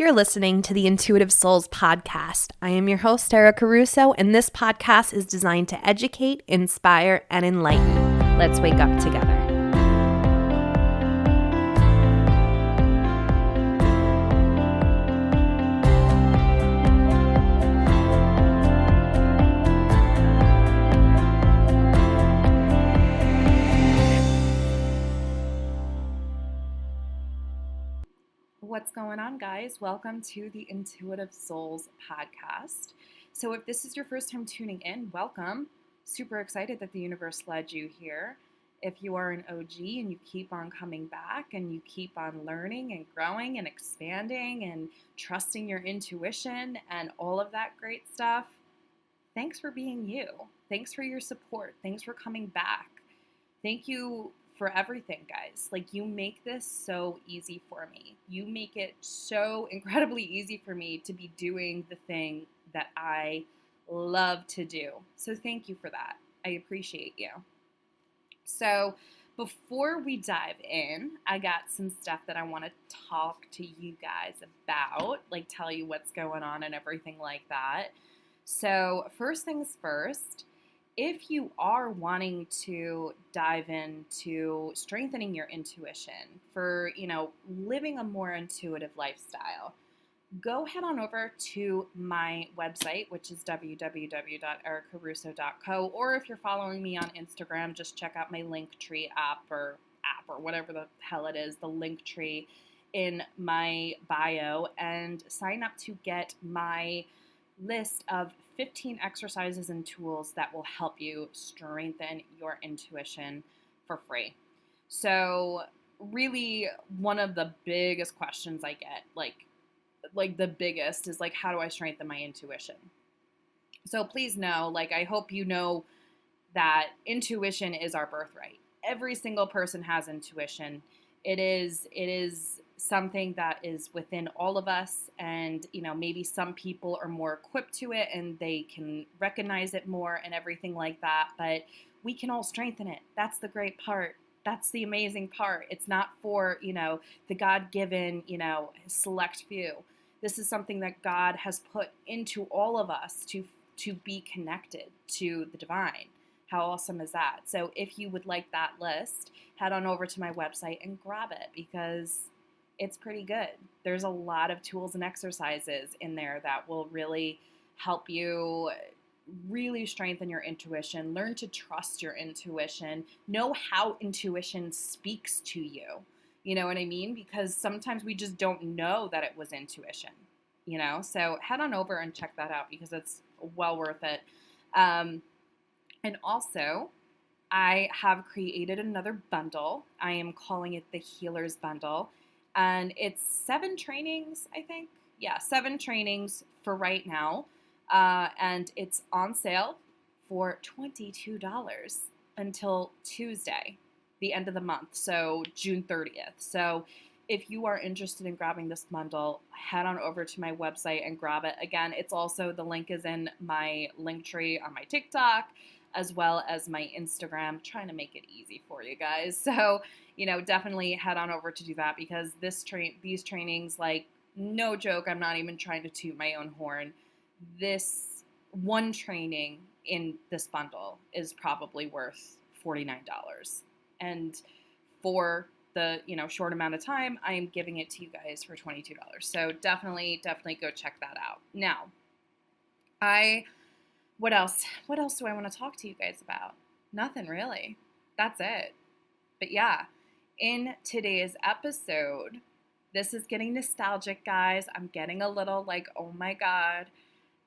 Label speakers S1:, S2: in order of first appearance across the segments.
S1: You're listening to the Intuitive Souls podcast. I am your host, Sarah Caruso, and this podcast is designed to educate, inspire, and enlighten. Let's wake up together. What's going on, guys? Welcome to the Intuitive Souls podcast. So if this is your first time tuning in, welcome. Super excited that the universe led you here. If you are an OG and you keep on coming back and you keep on learning and growing and expanding and trusting your intuition and all of that great stuff, thanks for being you. Thanks for your support. Thanks for coming back. Thank you for everything, guys. Like, you make this so easy for me. You make it so incredibly easy for me to be doing the thing that I love to do. So thank you for that. I appreciate you. So before we dive in, I got some stuff that I want to talk to you guys about, like tell you what's going on and everything like that. So first things first, if you are wanting to dive into strengthening your intuition for, living a more intuitive lifestyle, go head on over to my website, which is www.ericaruso.co, or if you're following me on Instagram, just check out my Linktree app or whatever the hell it is, the Linktree in my bio, and sign up to get my list of 15 exercises and tools that will help you strengthen your intuition for free. So really, one of the biggest questions I get, like the biggest, is like, how do I strengthen my intuition? So please know, I hope you know that intuition is our birthright. Every single person has intuition. It is something that is within all of us, and maybe some people are more equipped to it and they can recognize it more and everything like that, but we can all strengthen it. That's the great part. That's the amazing part. It's not for the God-given select few. This is something that God has put into all of us to be connected to the divine. How awesome is that? So if you would like that list, head on over to my website and grab it, because it's pretty good. There's a lot of tools and exercises in there that will really help you really strengthen your intuition, learn to trust your intuition, know how intuition speaks to you. You know what I mean? Because sometimes we just don't know that it was intuition, So head on over and check that out, because it's well worth it. And also, I have created another bundle. I am calling it the Healer's Bundle. And it's 7 trainings, I think. Yeah, 7 trainings for right now. And it's on sale for $22 until Tuesday, the end of the month, so June 30th. So if you are interested in grabbing this bundle, head on over to my website and grab it. Again, it's also, the link is in my Linktree on my TikTok, as well as my Instagram, trying to make it easy for you guys. So, definitely head on over to do that, because these trainings, no joke, I'm not even trying to toot my own horn. This one training in this bundle is probably worth $49. And for the, short amount of time, I am giving it to you guys for $22. So definitely go check that out. Now, what else do I want to talk to you guys about? Nothing really. That's it. But yeah, in today's episode, this is getting nostalgic, guys. I'm getting a little oh my God.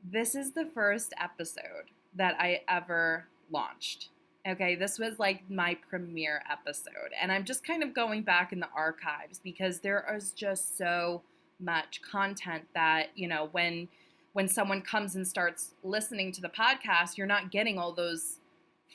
S1: This is the first episode that I ever launched. Okay, this was my premiere episode. And I'm just kind of going back in the archives, because there is just so much content that, when someone comes and starts listening to the podcast, you're not getting all those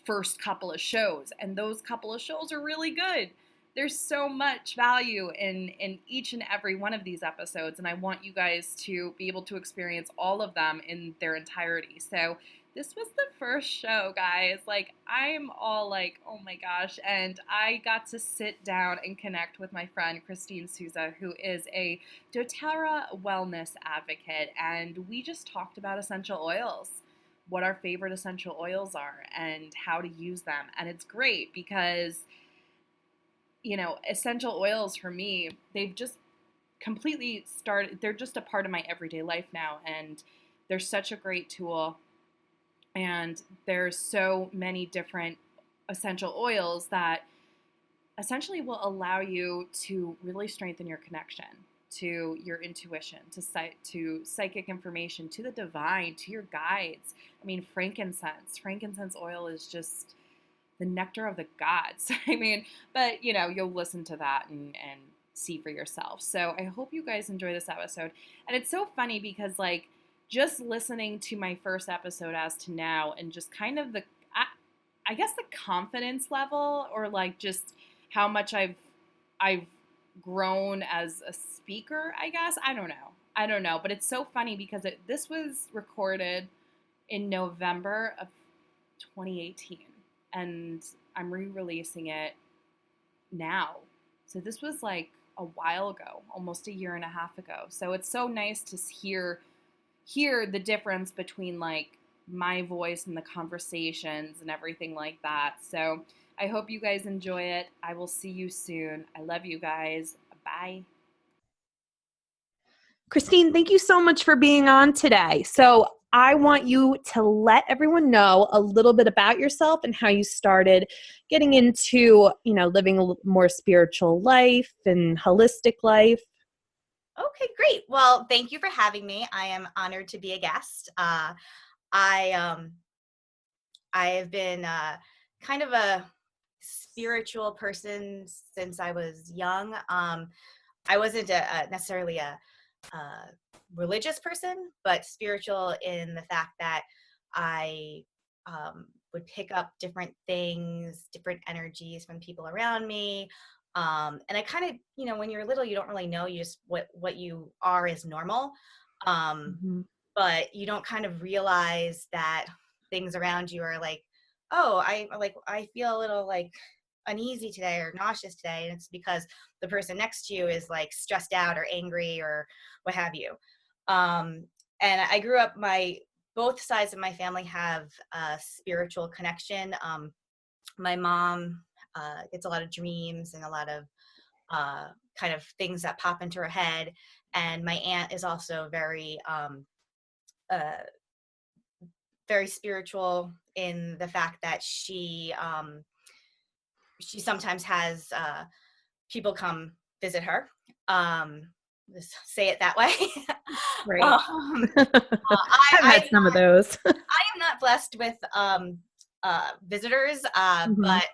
S1: first couple of shows. And those couple of shows are really good. there's so much value in each and every one of these episodes, and I want you guys to be able to experience all of them in their entirety. So this was the first show, guys. Like, I'm all like, oh my gosh. And I got to sit down and connect with my friend Christine Souza, who is a doTerra Wellness Advocate. And we just talked about essential oils, what our favorite essential oils are, and how to use them. And it's great because, essential oils for me, they've just completely started, they're just a part of my everyday life now. And they're such a great tool. And there's so many different essential oils that essentially will allow you to really strengthen your connection to your intuition, to psychic information, to the divine, to your guides. I mean, frankincense oil is just the nectar of the gods. I mean, but you'll listen to that and see for yourself. So I hope you guys enjoy this episode. And it's so funny because, like, just listening to my first episode as to now, and just kind of I guess the confidence level, or like just how much I've grown as a speaker, I guess. I don't know, but it's so funny because this was recorded in November of 2018, and I'm re-releasing it now. So this was like a while ago, almost a year and a half ago. So it's so nice to hear the difference between like my voice and the conversations and everything like that. So I hope you guys enjoy it. I will see you soon. I love you guys. Bye.
S2: Christine, thank you so much for being on today. So I want you to let everyone know a little bit about yourself and how you started getting into, living a more spiritual life and holistic life.
S3: Okay, great. Well, thank you for having me. I am honored to be a guest. I have been kind of a spiritual person since I was young. I wasn't necessarily a religious person, but spiritual in the fact that I would pick up different things, different energies from people around me. And I kind of, when you're little, you don't really know you just what you are is normal. But you don't kind of realize that things around you are like, oh, I feel a little like uneasy today or nauseous today, and it's because the person next to you is like stressed out or angry or what have you. And I grew up, both sides of my family have a spiritual connection. My mom gets a lot of dreams and a lot of kind of things that pop into her head, and my aunt is also very very spiritual in the fact that she sometimes has people come visit her. Just say it that way.
S2: Right. I've had some of those.
S3: I am not blessed with visitors, but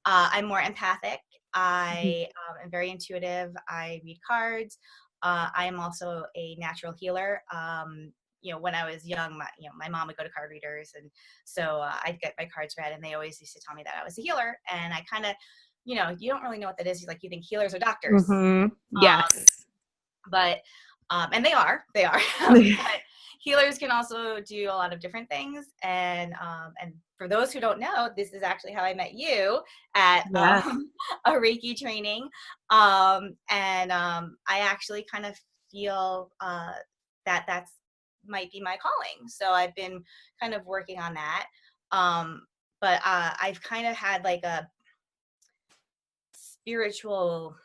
S3: I'm more empathic. I am very intuitive. I read cards. I am also a natural healer. When I was young, my mom would go to card readers, and so I'd get my cards read, and they always used to tell me that I was a healer. And I kind of, you don't really know what that is. You think healers are doctors.
S2: Yes.
S3: But and they are. But healers can also do a lot of different things. And for those who don't know, this is actually how I met you at a Reiki training. And I actually kind of feel that's might be my calling. So I've been kind of working on that. But I've kind of had like a spiritual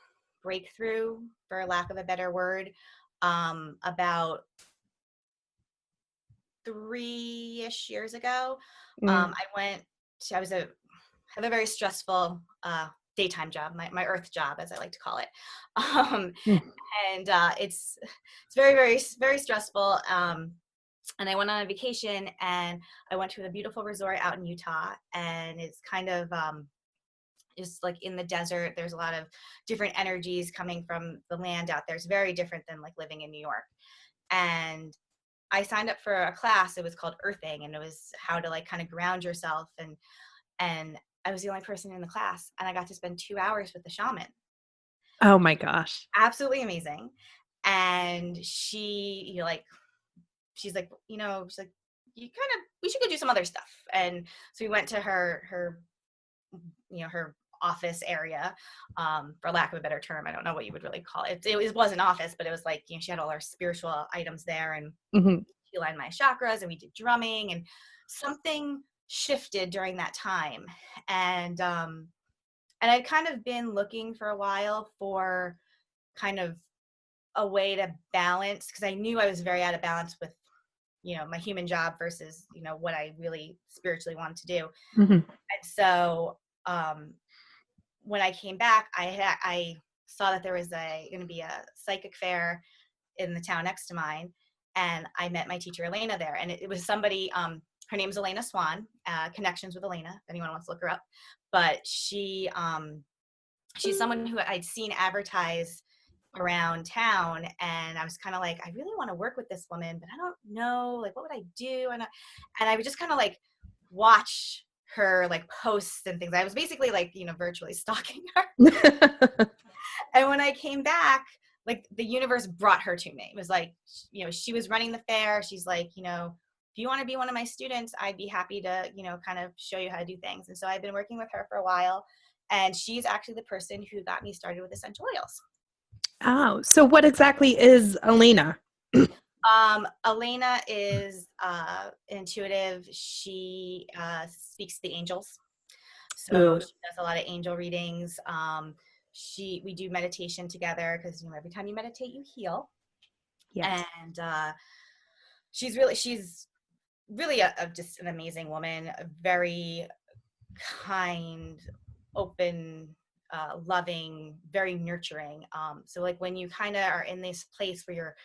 S3: breakthrough, for lack of a better word, about 3-ish years ago. I have a very stressful daytime job, my earth job, as I like to call it. And it's very, very, very stressful. And I went on a vacation, and I went to a beautiful resort out in Utah, and it's kind of just like in the desert. There's a lot of different energies coming from the land out there. It's very different than like living in New York. And I signed up for a class. It was called Earthing, and it was how to like kind of ground yourself. And I was the only person in the class, and I got to spend 2 hours with the shaman.
S2: Oh my gosh.
S3: Absolutely amazing. And she's like, we should go do some other stuff. And so we went to her office area, for lack of a better term. I don't know what you would really call it. It was an office, but it was like, she had all our spiritual items there, and she aligned my chakras, and we did drumming, and something shifted during that time. And I'd kind of been looking for a while for kind of a way to balance, because I knew I was very out of balance with, my human job versus, what I really spiritually wanted to do. And so when I came back, I saw that there was going to be a psychic fair in the town next to mine. And I met my teacher, Elena, there. And it was somebody, her name's Elena Swan, Connections with Elena, if anyone wants to look her up. But she's someone who I'd seen advertise around town, and I was kind of like, I really want to work with this woman, but I don't know, like, what would I do? And I would just kind of like watch her like posts and things. I was basically like, virtually stalking her. And when I came back, like, the universe brought her to me. It was like, she was running the fair. She's like, if you want to be one of my students, I'd be happy to, kind of show you how to do things. And so I've been working with her for a while, and she's actually the person who got me started with essential oils.
S2: Oh, so what exactly is Elena?
S3: Elena is intuitive. She speaks to the angels. So she does a lot of angel readings. We do meditation together, because every time you meditate, you heal. Yes. And she's really just an amazing woman, a very kind, open, loving, very nurturing. So like when you kind of are in this place where you're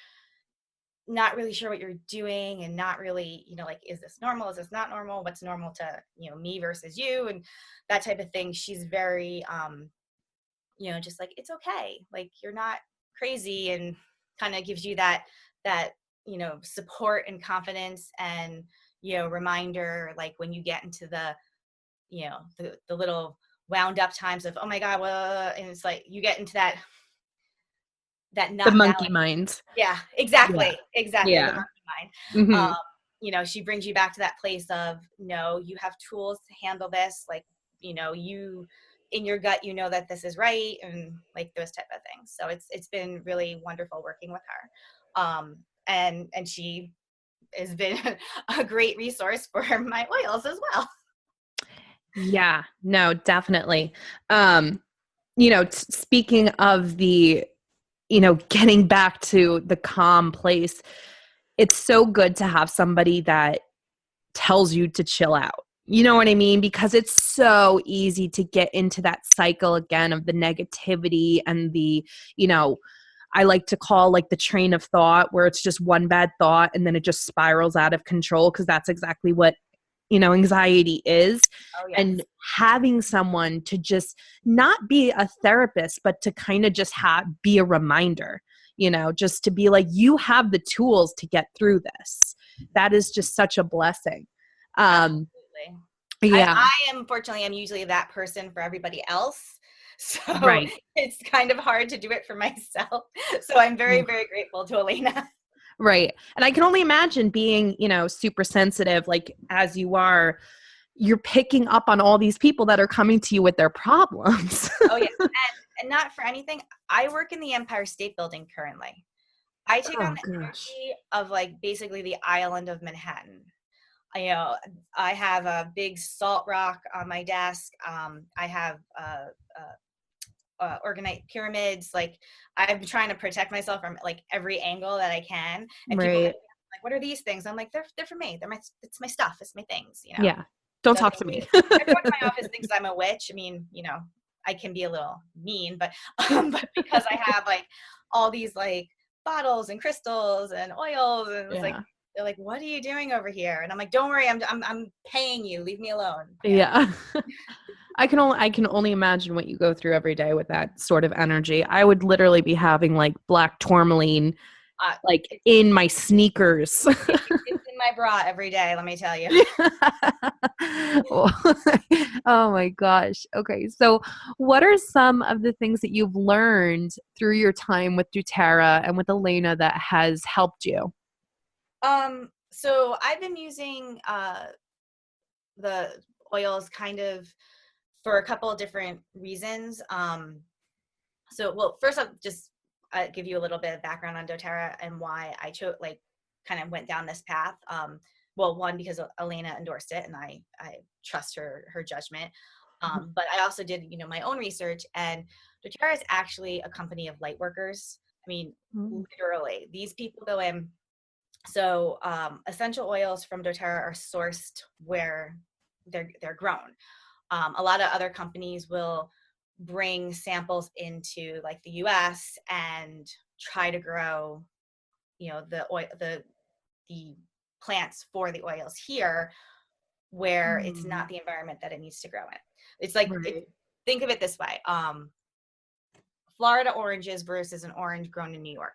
S3: not really sure what you're doing, and not really, like, is this normal? Is this not normal? What's normal to, me versus you, and that type of thing. She's very, just like, it's okay. Like, you're not crazy, and kind of gives you that, support and confidence, and, reminder, like when you get into the little wound up times of, oh my God, well, and it's like, you get into that not
S2: the monkey
S3: balance.
S2: mind.
S3: Yeah, exactly.
S2: Yeah.
S3: Exactly.
S2: Yeah.
S3: The monkey mind. She brings you back to that place of, no, you have tools to handle this. Like, you in your gut, that this is right, and like those type of things. So it's been really wonderful working with her. And she has been a great resource for my oils as well.
S2: Yeah, no, definitely. Speaking of the, getting back to the calm place, it's so good to have somebody that tells you to chill out. You know what I mean? Because it's so easy to get into that cycle again of the negativity and the, I like to call like the train of thought, where it's just one bad thought and then it just spirals out of control, because that's exactly what anxiety is. Oh, yes. And having someone to just not be a therapist, but to kind of just be a reminder, just to be like, you have the tools to get through this. That is just such a blessing.
S3: Absolutely.
S2: Yeah.
S3: I unfortunately am usually that person for everybody else. So
S2: right.
S3: It's kind of hard to do it for myself. So I'm very, very grateful to Elena.
S2: Right. And I can only imagine being, super sensitive, like as you are, you're picking up on all these people that are coming to you with their problems.
S3: Oh, yeah. And not for anything, I work in the Empire State Building currently. I take on the energy of like basically the island of Manhattan. I have a big salt rock on my desk. I have organized pyramids. Like, I'm trying to protect myself from like every angle that I can. And people are like, what are these things? I'm like, they're for me. It's my stuff. It's my things.
S2: Yeah. Don't talk to me.
S3: Everyone in my office thinks I'm a witch. I mean, I can be a little mean, but because I have like all these like bottles and crystals and oils, and it's like, they're like, what are you doing over here? And I'm like, don't worry, I'm paying you. Leave me alone.
S2: Yeah. I can only imagine what you go through every day with that sort of energy. I would literally be having like black tourmaline like in my sneakers.
S3: It's in my bra every day, let me tell you.
S2: Oh my gosh. Okay. So what are some of the things that you've learned through your time with doTERRA and with Elena that has helped you?
S3: So I've been using the oils kind of for a couple of different reasons. Well, first I'll just give you a little bit of background on doTERRA and why I chose, like, kind of went down this path. Well, one, because Elena endorsed it and I trust her judgment. But I also did, my own research, and doTERRA is actually a company of light workers. I mean, literally, these people go in. So essential oils from doTERRA are sourced where they're grown. A lot of other companies will bring samples into like the US and try to grow, the plants for the oils here, where it's not the environment that it needs to grow in. It's like, think of it this way. Florida oranges versus an orange grown in New York.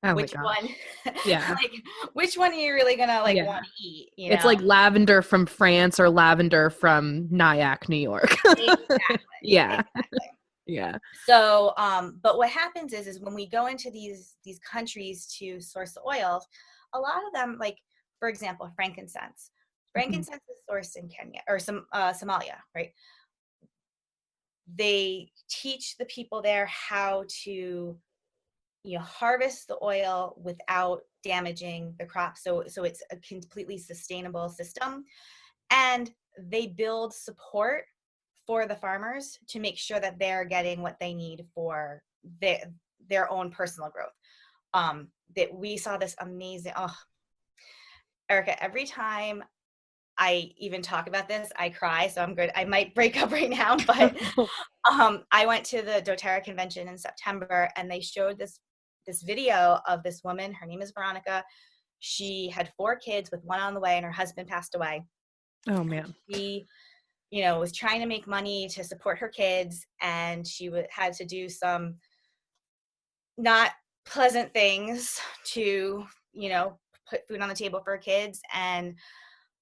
S2: Oh
S3: Which
S2: my
S3: one?
S2: gosh. Yeah.
S3: Like, which one are you really gonna want to eat?
S2: It's like lavender from France or lavender from Nyack, New York.
S3: Exactly.
S2: Yeah.
S3: Exactly.
S2: Yeah.
S3: So, but what happens is when we go into these countries to source the oils, a lot of them, like, for example, frankincense. Frankincense is sourced in Kenya or Somalia, right? They teach the people there how to harvest the oil without damaging the crop. So it's a completely sustainable system. And they build support for the farmers to make sure that they're getting what they need for their own personal growth. That we saw this amazing, Erica, every time I even talk about this, I cry. So I'm good. I might break up right now, but I went to the doTERRA convention in September, and they showed this video of this woman. Her name is Veronica. She had 4 kids with one on the way, and her husband passed away.
S2: Oh man.
S3: She, was trying to make money to support her kids, and she had to do some not pleasant things to, put food on the table for her kids. And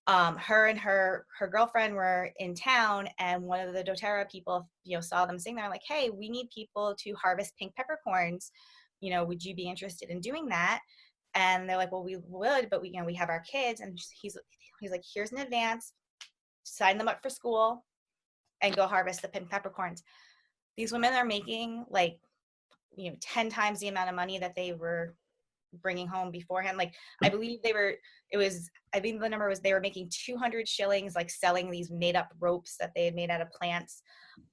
S3: her and her girlfriend were in town, and one of the doTERRA people, saw them sitting there, like, hey, we need people to harvest pink peppercorns. Would you be interested in doing that? And they're like, well, we would, but we have our kids. And he's like, here's an advance, sign them up for school and go harvest the pink peppercorns. These women are making 10 times the amount of money that they were bringing home beforehand. Like, I believe the number was they were making 200 shillings, like, selling these made up ropes that they had made out of plants.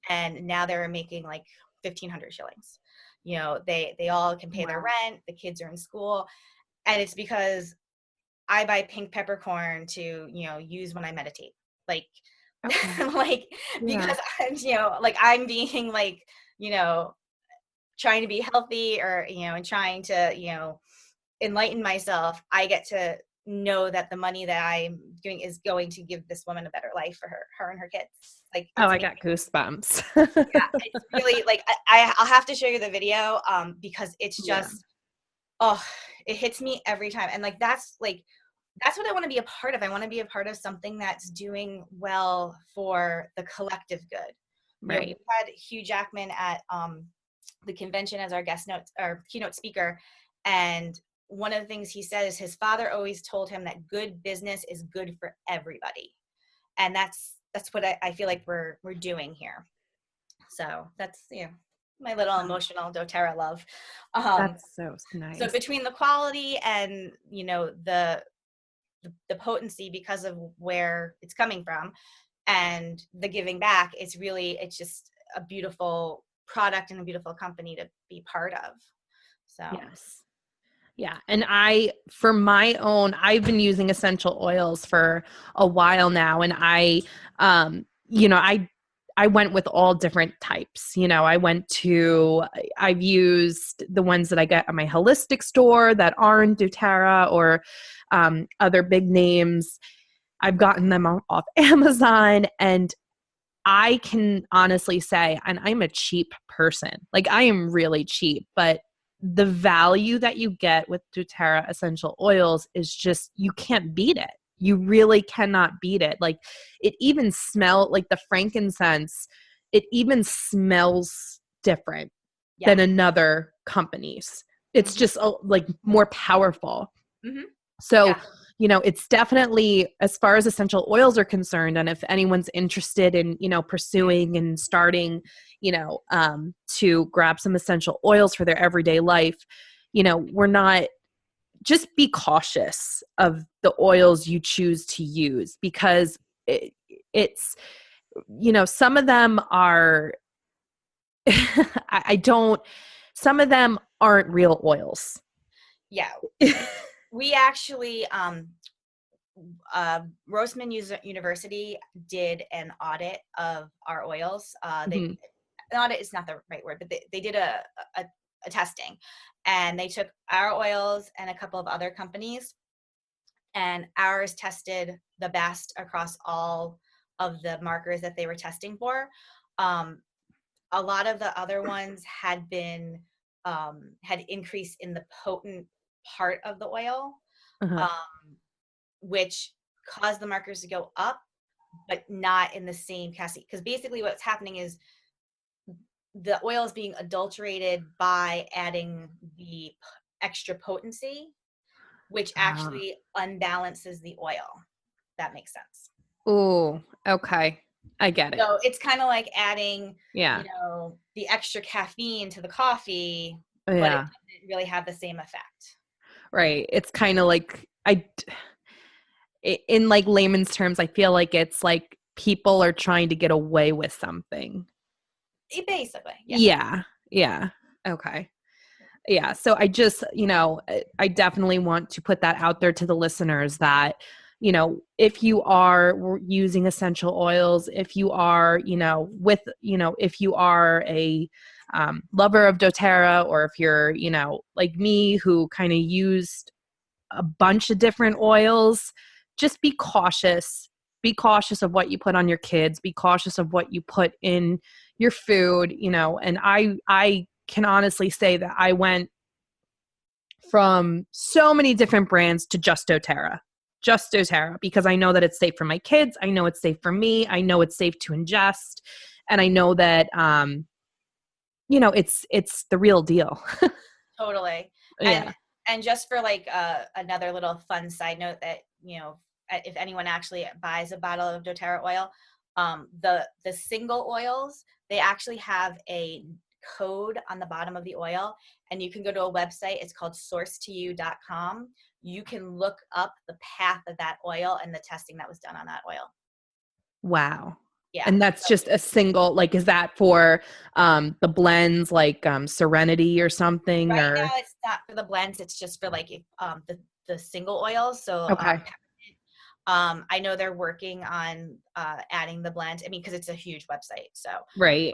S3: And now they're making like 1,500 shillings. They all can pay their rent. The kids are in school. And it's because I buy pink peppercorn to, use when I meditate. Like, because I'm being trying to be healthy, or, and trying to, enlighten myself. I get to know that the money that I'm doing is going to give this woman a better life for her and her kids. Like,
S2: I got goosebumps.
S3: Yeah, it's really I'll have to show you the video because it's just it hits me every time. And that's what I want to be a part of. I want to be a part of something that's doing well for the collective good.
S2: Right.
S3: We had Hugh Jackman at the convention as our keynote speaker, and one of the things he said is his father always told him that good business is good for everybody, and that's what I feel like we're doing here. So that's my little emotional doTERRA love.
S2: That's so nice.
S3: So between the quality and the potency, because of where it's coming from, and the giving back, it's just a beautiful product and a beautiful company to be part of. So
S2: yes. Yeah. And for my own, I've been using essential oils for a while now. And I went with all different types. I've used the ones that I get at my holistic store that aren't doTERRA, or other big names. I've gotten them off Amazon, and I can honestly say, and I'm a cheap person, like, I am really cheap, but the value that you get with doTERRA essential oils is just, you can't beat it. You really cannot beat it. Like, it even like the frankincense, it even smells different than another company's. It's just like more powerful. So, it's definitely, as far as essential oils are concerned, and if anyone's interested in, pursuing and starting, to grab some essential oils for their everyday life, we're not, just be cautious of the oils you choose to use, because it's, some of them are, some of them aren't real oils.
S3: Yeah. We actually, University did an audit of our oils. An audit is not the right word, but they did a testing, and they took our oils and a couple of other companies, and ours tested the best across all of the markers that they were testing for. A lot of the other ones had been had increase in the potent part of the oil, which caused the markers to go up, but not in the same capacity. Because basically what's happening is the oil is being adulterated by adding the extra potency, which actually unbalances the oil. That makes sense.
S2: Oh, okay. I get it.
S3: So it's kind of like adding, the extra caffeine to the coffee, but it doesn't really have the same effect.
S2: Right. It's kind of like, in like layman's terms, I feel like it's like people are trying to get away with something.
S3: Basically.
S2: Yeah. Okay. Yeah. So I just, I definitely want to put that out there to the listeners that, if you are using essential oils, if you are, if you are a lover of doTERRA, or if you're, like me, who kind of used a bunch of different oils, just be cautious. Be cautious of what you put on your kids. Be cautious of what you put in your food, and I can honestly say that I went from so many different brands to just doTERRA, because I know that it's safe for my kids. I know it's safe for me. I know it's safe to ingest. And I know that, it's the real deal.
S3: Totally.
S2: Yeah.
S3: And just for like another little fun side note that, if anyone actually buys a bottle of doTERRA oil, the single oils, they actually have a code on the bottom of the oil, and you can go to a website. It's called sourcetoyou.com. You can look up the path of that oil and the testing that was done on that oil.
S2: Wow.
S3: Yeah.
S2: And that's just a single, like, is that for the blends, like Serenity or something?
S3: Right
S2: or
S3: now it's not for the blends. It's just for like the single oils. So
S2: okay.
S3: I know they're working on adding the blend. I mean, because it's a huge website. So
S2: Right.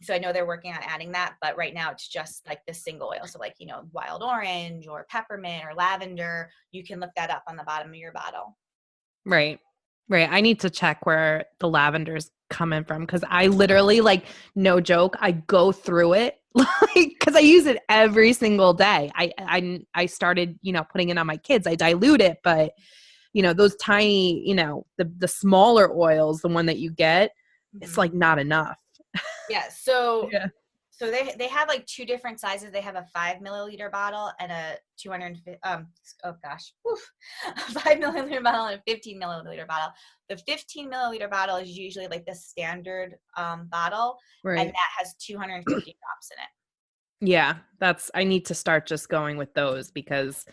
S3: So I know they're working on adding that, but right now it's just like the single oil. So like, wild orange or peppermint or lavender, you can look that up on the bottom of your bottle.
S2: Right. I need to check where the lavender's coming from, because I literally, like, no joke, I go through it, like, because I use it every single day. I started, putting it on my kids. I dilute it, but those tiny, the smaller oils, the one that you get, it's like not enough.
S3: Yeah. So
S2: Yeah.
S3: So they have like two different sizes. They have a 5 milliliter bottle and a 250 a 5 milliliter bottle and a 15 milliliter bottle. The 15 milliliter bottle is usually like the standard bottle,
S2: Right.
S3: and that has 250 drops in it.
S2: Yeah, I need to start just going with those, because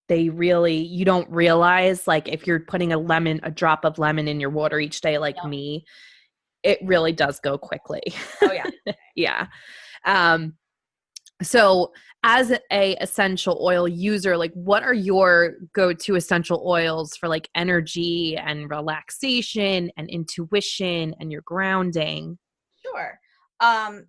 S2: you don't realize, like, if you're putting a drop of lemon in your water each day, like me, it really does go quickly.
S3: Oh yeah.
S2: Yeah. So as a essential oil user, like, what are your go-to essential oils for like energy and relaxation and intuition and your grounding?
S3: Sure.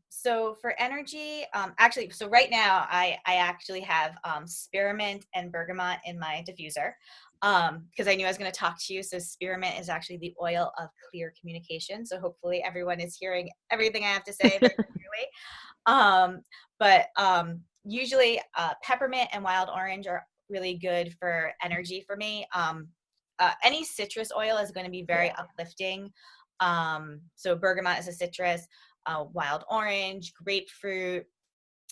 S3: So for energy, actually, so right now I actually have spearmint and bergamot in my diffuser, because I knew I was going to talk to you. So spearmint is actually the oil of clear communication. So hopefully everyone is hearing everything I have to say very clearly. But usually peppermint and wild orange are really good for energy for me. Any citrus oil is going to be very uplifting. So bergamot is a citrus, wild orange, grapefruit.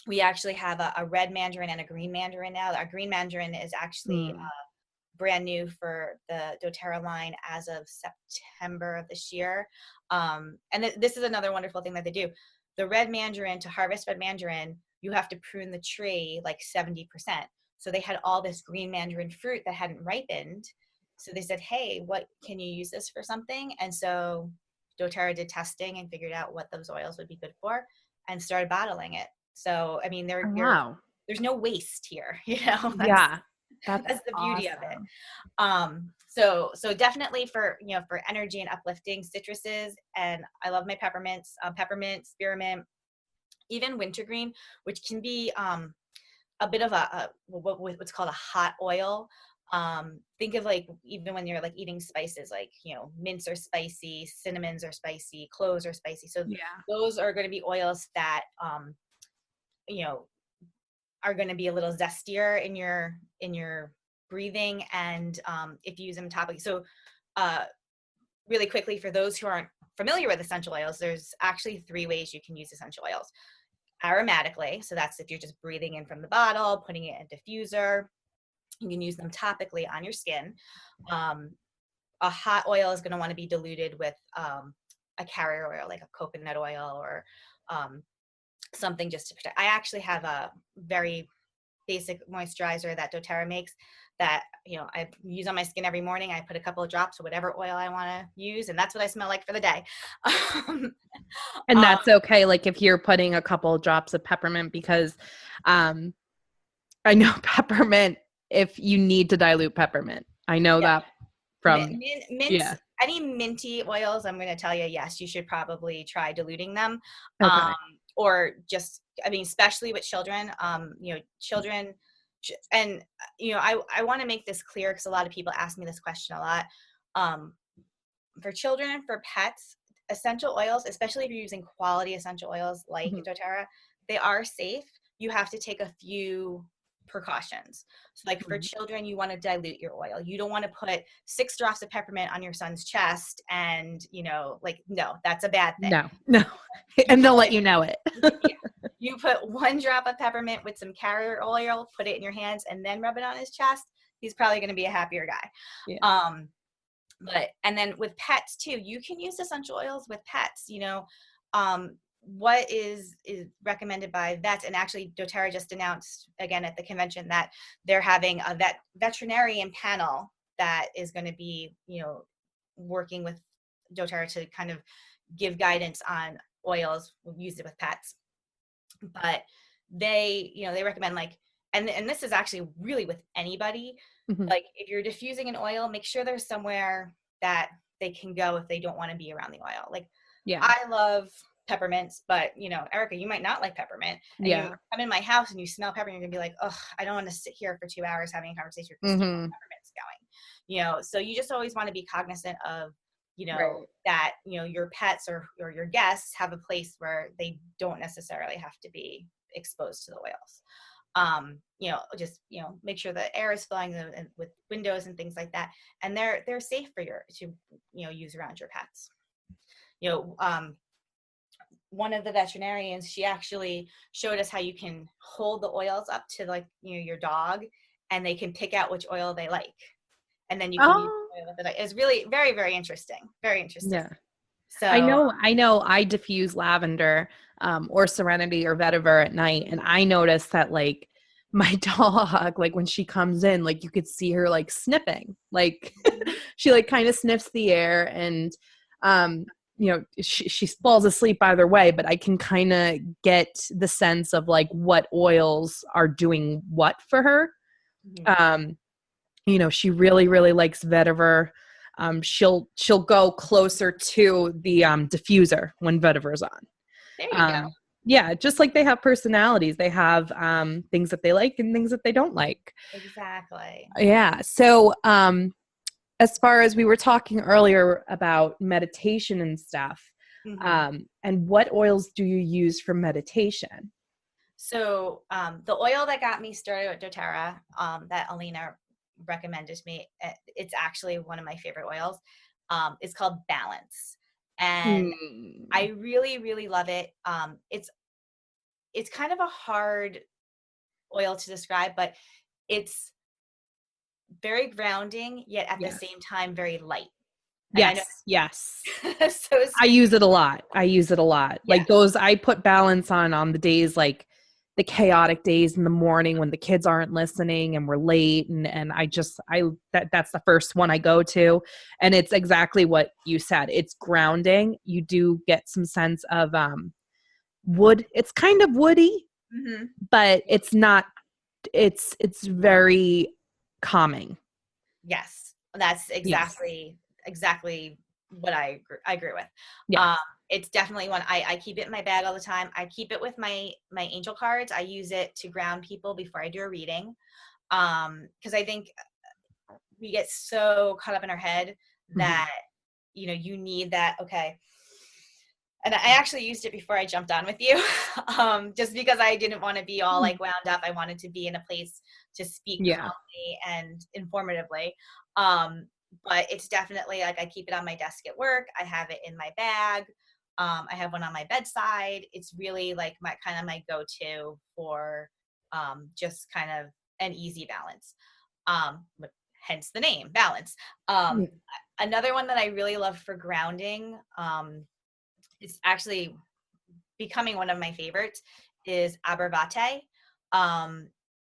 S3: We actually have a red mandarin and a green mandarin now. Our green mandarin is actually brand new for the doTERRA line as of September of this year. And this is another wonderful thing that they do. The red mandarin, to harvest red mandarin, you have to prune the tree like 70%. So they had all this green mandarin fruit that hadn't ripened. So they said, hey, what can you use this for something? And so doTERRA did testing and figured out what those oils would be good for and started bottling it. So, I mean, there's no waste here, you know? That's the beauty of it. So definitely for energy and uplifting, citruses, and I love my peppermints, peppermint, spearmint, even wintergreen, which can be a bit of what's called a hot oil. Think of like, even when you're like eating spices, like, mints are spicy, cinnamons are spicy, cloves are spicy. So those are going to be oils that, are going to be a little zestier in your breathing. And if you use them topically. So really quickly, for those who aren't familiar with essential oils, there's actually 3 ways you can use essential oils. Aromatically, so that's if you're just breathing in from the bottle, putting it in a diffuser. You can use them topically on your skin. A hot oil is going to want to be diluted with a carrier oil, like a coconut oil or something just to protect. I actually have a very basic moisturizer that doTERRA makes that, I use on my skin every morning. I put a couple of drops of whatever oil I want to use, and that's what I smell like for the day.
S2: And that's okay. Like if you're putting a couple of drops of peppermint, because I know peppermint, if you need to dilute peppermint, I know that from
S3: mint, any minty oils, I'm going to tell you, yes, you should probably try diluting them.
S2: Okay.
S3: Or just, especially with children, children, and, I want to make this clear because a lot of people ask me this question a lot. For children and for pets, essential oils, especially if you're using quality essential oils like doTERRA, they are safe. You have to take a few precautions. So like for children, you want to dilute your oil. You don't want to put 6 drops of peppermint on your son's chest and, no, that's a bad thing.
S2: No. And they'll let you know it.
S3: You put 1 drop of peppermint with some carrier oil, put it in your hands, and then rub it on his chest. He's probably going to be a happier guy. Yeah. And then with pets too, you can use essential oils with pets, what is recommended by vets. And actually doTERRA just announced again at the convention that they're having a veterinarian panel that is going to be, working with doTERRA to kind of give guidance on oils used with pets. But they recommend and this is actually really with anybody, like if you're diffusing an oil, make sure there's somewhere that they can go if they don't want to be around the oil. I love peppermints, but Erica, you might not like peppermint. And you come in my house and you smell peppermint, you're gonna be like, oh, I don't want to sit here for 2 hours having a conversation with Christine while peppermint's going. So you just always want to be cognizant of, that, your pets or your guests have a place where they don't necessarily have to be exposed to the oils. Just, make sure the air is flowing with windows and things like that. And they're safe for to use around your pets. One of the veterinarians, she actually showed us how you can hold the oils up to your dog, and they can pick out which oil they like. And then you can use the oil with it. It's really very, very interesting. Very interesting. Yeah. So
S2: I know I diffuse lavender or Serenity or vetiver at night. And I noticed that my dog, when she comes in, you could see her sniffing, she kind of sniffs the air, and she falls asleep either way, but I can kind of get the sense of what oils are doing what for her. She really, really likes vetiver. She'll go closer to the diffuser when vetiver's on.
S3: There you go.
S2: Yeah, just like they have personalities. They have things that they like and things that they don't like.
S3: Exactly.
S2: Yeah. So as far as we were talking earlier about meditation and stuff, and what oils do you use for meditation?
S3: So the oil that got me started with doTERRA, that Alina recommended to me, it's actually one of my favorite oils. It's called Balance. And I really, really love it. It's kind of a hard oil to describe, but it's very grounding, yet at the same time, very light. And
S2: Yes.
S3: so
S2: I use it a lot.
S3: Yeah.
S2: Like I put Balance on the days, like the chaotic days in the morning when the kids aren't listening and we're late. And that's the first one I go to. And it's exactly what you said. It's grounding. You do get some sense of wood. It's kind of woody, but it's not, it's very calming.
S3: Yes, that's exactly what I agree with.
S2: Yeah.
S3: It's definitely one I keep it in my bag all the time. I keep it with my angel cards. I use it to ground people before I do a reading, because I think we get so caught up in our head that you need that. Okay. And I actually used it before I jumped on with you, just because I didn't want to be all like wound up. I wanted to be in a place to speak calmly and informatively. But it's definitely like I keep it on my desk at work. I have it in my bag. I have one on my bedside. It's really like my go-to for just kind of an easy balance. Hence the name, Balance. Another one that I really love for grounding, it's actually becoming one of my favorites, is Abervate.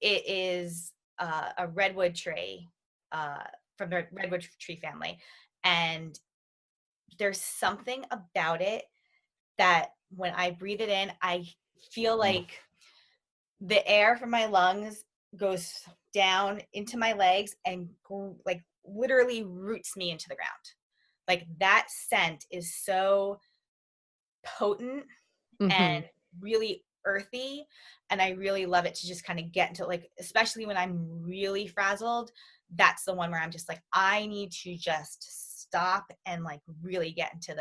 S3: It is a redwood tree from the redwood tree family. And there's something about it that when I breathe it in, I feel like the air from my lungs goes down into my legs and like literally roots me into the ground. Like that scent is so potent and really earthy, and I really love it to just kind of get into, like, especially when I'm really frazzled, that's the one where I'm just like, I need to just stop and like really get into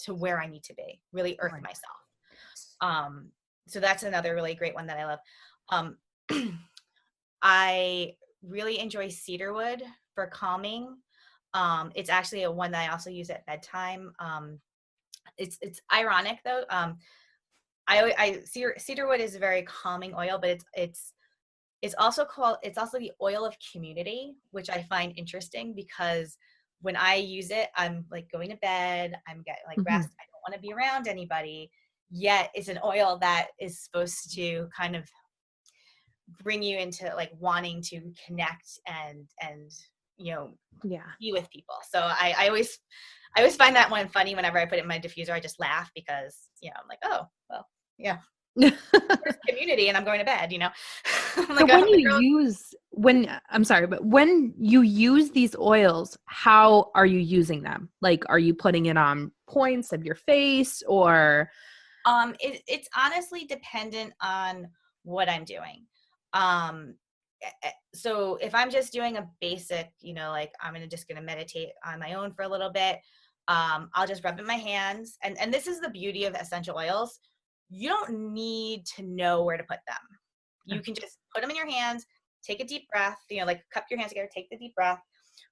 S3: to where I need to be, really earth myself. So that's another really great one that I love. I really enjoy cedarwood for calming. It's actually a one that I also use at bedtime. It's ironic though. Cedarwood is a very calming oil, but it's also the oil of community, which I find interesting because when I use it, I'm like going to bed, I'm getting like rest, I don't want to be around anybody. Yet it's an oil that is supposed to kind of bring you into like wanting to connect and be with people. So I always find that one funny. Whenever I put it in my diffuser, I just laugh because I'm like, oh well, yeah. There's community and I'm going to bed, like,
S2: when you use these oils, how are you using them? Like, are you putting it on points of your face or?
S3: It's honestly dependent on what I'm doing. So if I'm just doing a basic, like I'm just going to meditate on my own for a little bit, I'll just rub it in my hands. And this is the beauty of essential oils. You don't need to know where to put them. You can just put them in your hands, take a deep breath, like cup your hands together, take the deep breath.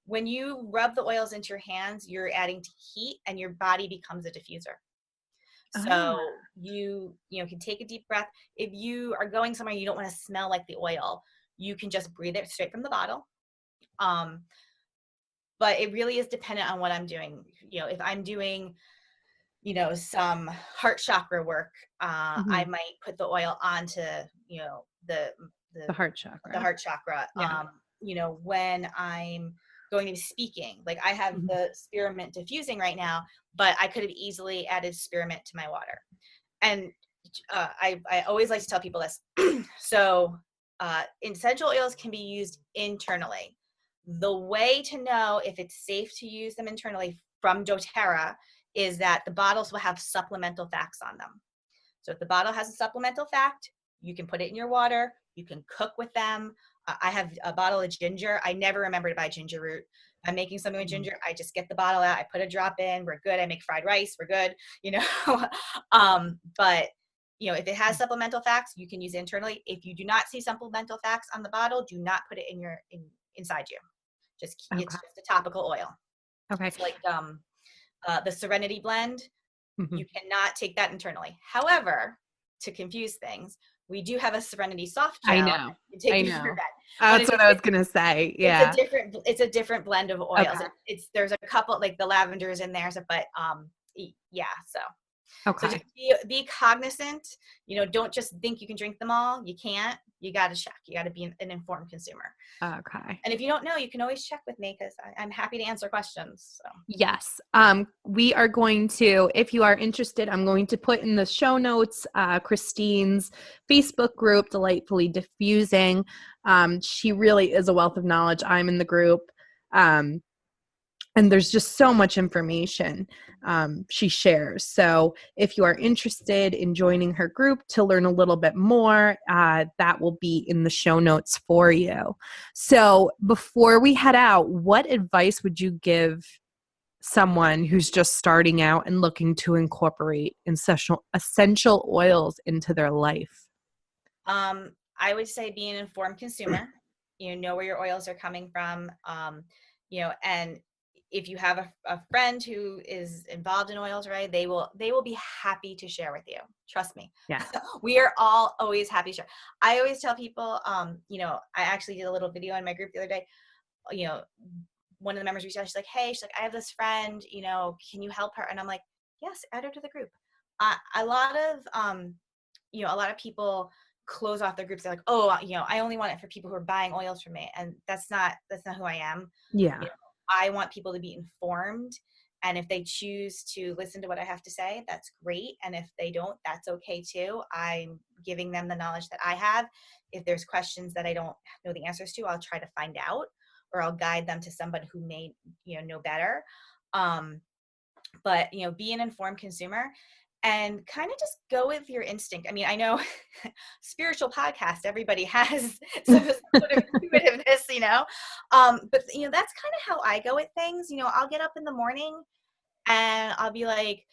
S3: When you rub the oils into your hands, you're adding to heat and your body becomes a diffuser. So you can take a deep breath. If you are going somewhere you don't want to smell like the oil, you can just breathe it straight from the bottle. But it really is dependent on what I'm doing. If I'm doing some heart chakra work, I might put the oil onto the
S2: heart chakra.
S3: The heart chakra. When I'm going to be speaking, like I have the spearmint diffusing right now, but I could have easily added spearmint to my water. And I always like to tell people this. So essential oils can be used internally. The way to know if it's safe to use them internally from doTerra is that the bottles will have supplemental facts on them. So if the bottle has a supplemental fact, you can put it in your water. You can cook with them. I have a bottle of ginger. I never remember to buy ginger root. If I'm making something with ginger, I just get the bottle out. I put a drop in. We're good. I make fried rice. We're good. But if it has supplemental fats, you can use it internally. If you do not see supplemental fats on the bottle, do not put it inside you. It's just a topical oil.
S2: Okay.
S3: It's like the Serenity blend.
S2: Mm-hmm.
S3: You cannot take that internally. However, to confuse things, we do have a Serenity soft gel.
S2: I know. That's what I was gonna say. Yeah.
S3: It's a different blend of oils.
S2: Okay.
S3: There's a couple, like the lavenders in there, but yeah. So
S2: Okay.
S3: So just be cognizant. Don't just think you can drink them all. You can't. You got to check. You got to be an informed consumer.
S2: Okay.
S3: And if you don't know, you can always check with me because I'm happy to answer questions. So.
S2: Yes. We are going to, if you are interested, I'm going to put in the show notes Christine's Facebook group, Delightfully Diffusing. She really is a wealth of knowledge. I'm in the group. And there's just so much information she shares. So if you are interested in joining her group to learn a little bit more, that will be in the show notes for you. So before we head out, what advice would you give someone who's just starting out and looking to incorporate essential oils into their life?
S3: I would say be an informed consumer. Know where your oils are coming from. And if you have a friend who is involved in oils, right, they will be happy to share with you. Trust me.
S2: Yeah.
S3: We are all always happy to share. I always tell people, I actually did a little video in my group the other day. One of the members reached out. She's like, hey, I have this friend, can you help her? And I'm like, yes, add her to the group. A lot of people close off their groups. They're like, oh, I only want it for people who are buying oils from me. And that's not who I am.
S2: Yeah.
S3: I want people to be informed. And if they choose to listen to what I have to say, that's great. And if they don't, that's okay too. I'm giving them the knowledge that I have. If there's questions that I don't know the answers to, I'll try to find out, or I'll guide them to somebody who may, know better. But, be an informed consumer and kind of just go with your instinct. I mean, I know spiritual podcast, everybody has some sort of intuitiveness, but that's kind of how I go with things. I'll get up in the morning and I'll be like,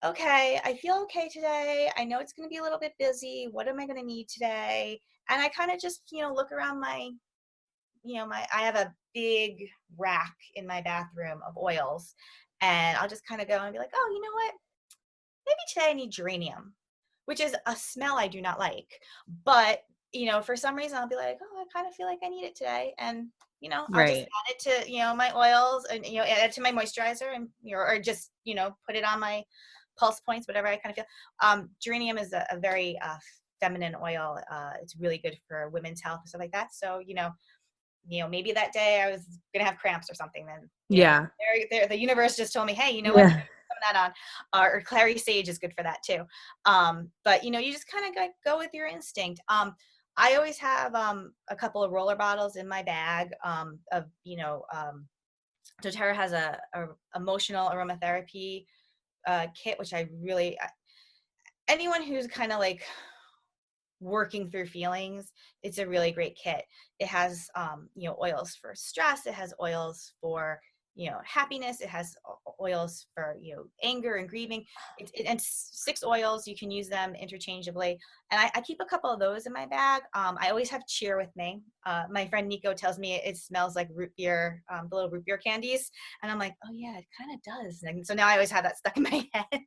S3: okay, I feel okay today. I know it's going to be a little bit busy. What am I going to need today? And I kind of just, look around I have a big rack in my bathroom of oils, and I'll just kind of go and be like, oh, you know what? Maybe today I need geranium, which is a smell I do not like. But, for some reason I'll be like, oh, I kind of feel like I need it today. And, I'll just add it to, my oils and, add it to my moisturizer and, or just, put it on my pulse points, whatever I kind of feel. Geranium is a very feminine oil. It's really good for women's health and stuff like that. So, maybe that day I was going to have cramps or something. Then, the universe just told me, hey, what? That on, or clary sage is good for that too. But you just kind of go with your instinct. I always have a couple of roller bottles in my bag of doTerra has a emotional aromatherapy kit, which I really, anyone who's kind of like working through feelings, it's a really great kit. It has oils for stress, it has oils for happiness, it has oils for anger and grieving. And 6 oils, you can use them interchangeably, and I keep a couple of those in my bag. I always have cheer with me. My friend Nico tells me it smells like root beer, the little root beer candies, and I'm like, oh yeah, it kind of does. And so now I always have that stuck in my head.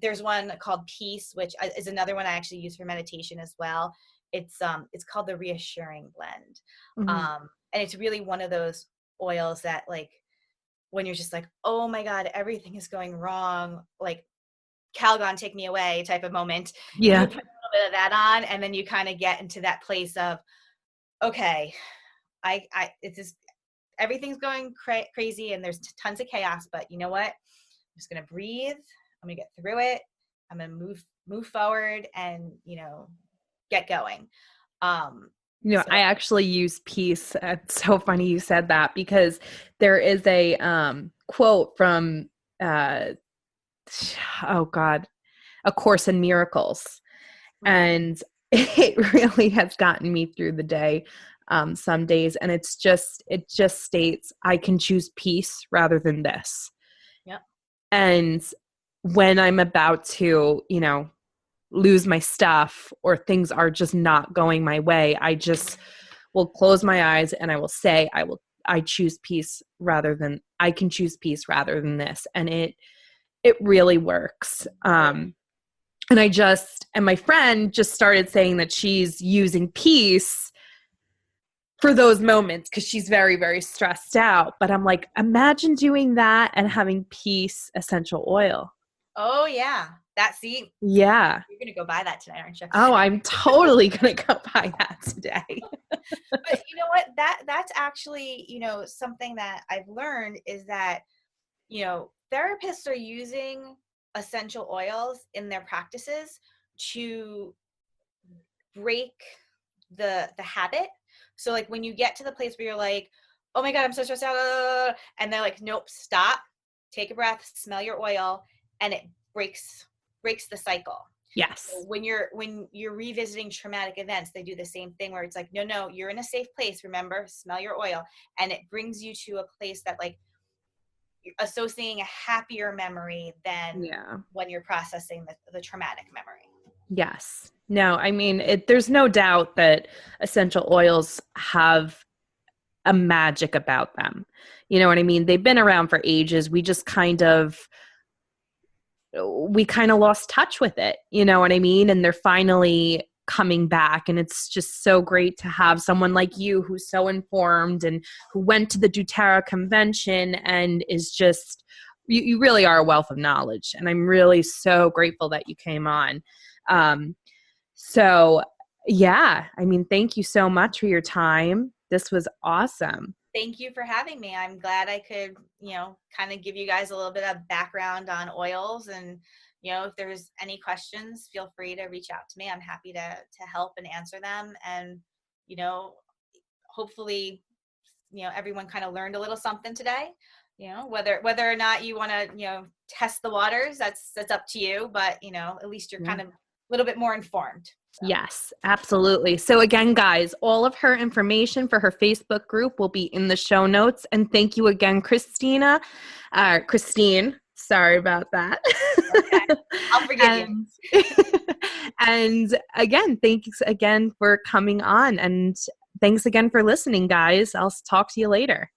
S3: There's one called Peace, which is another one I actually use for meditation as well. It's called the Reassuring Blend.
S2: Mm-hmm.
S3: And it's really one of those oils that, like, when you're just like, oh my God, everything is going wrong, like Calgon, take me away type of moment.
S2: Yeah.
S3: You put a little bit of that on, and then you kind of get into that place of, okay, it's just, everything's going crazy and there's tons of chaos, but you know what? I'm just going to breathe. I'm going to get through it. I'm going to move forward and, get going.
S2: I actually use Peace. It's so funny you said that, because there is a quote from, A Course in Miracles. And it really has gotten me through the day some days. And it just states, I can choose peace rather than this.
S3: Yep.
S2: And when I'm about to, lose my stuff or things are just not going my way, I just will close my eyes and I will say, I choose peace I can choose peace rather than this. And it really works. And my friend just started saying that she's using peace for those moments because she's very, very stressed out. But I'm like, imagine doing that and having peace essential oil.
S3: Oh yeah.
S2: Yeah.
S3: You're going to go buy that tonight, aren't you?
S2: Oh, I'm totally going to go buy that today.
S3: But you know what? That's actually, something that I've learned is that, therapists are using essential oils in their practices to break the habit. So like when you get to the place where you're like, oh my God, I'm so stressed out, and they're like, nope, stop, take a breath, smell your oil, and it breaks the cycle.
S2: Yes.
S3: So when you're revisiting traumatic events, they do the same thing where it's like, no, you're in a safe place. Remember, smell your oil. And it brings you to a place that like you're associating a happier memory than when you're processing the traumatic memory.
S2: Yes. No, I mean, there's no doubt that essential oils have a magic about them. You know what I mean? They've been around for ages. We kind of lost touch with it. You know what I mean? And they're finally coming back. And it's just so great to have someone like you who's so informed and who went to the DoTerra convention and is just, you really are a wealth of knowledge. And I'm really so grateful that you came on. So yeah, I mean, thank you so much for your time. This was awesome.
S3: Thank you for having me. I'm glad I could, kind of give you guys a little bit of background on oils. And, if there's any questions, feel free to reach out to me. I'm happy to help and answer them. And, hopefully, everyone kind of learned a little something today. Whether or not you want to, test the waters, that's up to you. But, at least you're kind of a little bit more informed. So.
S2: Yes, absolutely. So again, guys, all of her information for her Facebook group will be in the show notes. And thank you again, Christine. Sorry about that.
S3: Okay. I'll forgive you.
S2: And again, thanks again for coming on. And thanks again for listening, guys. I'll talk to you later.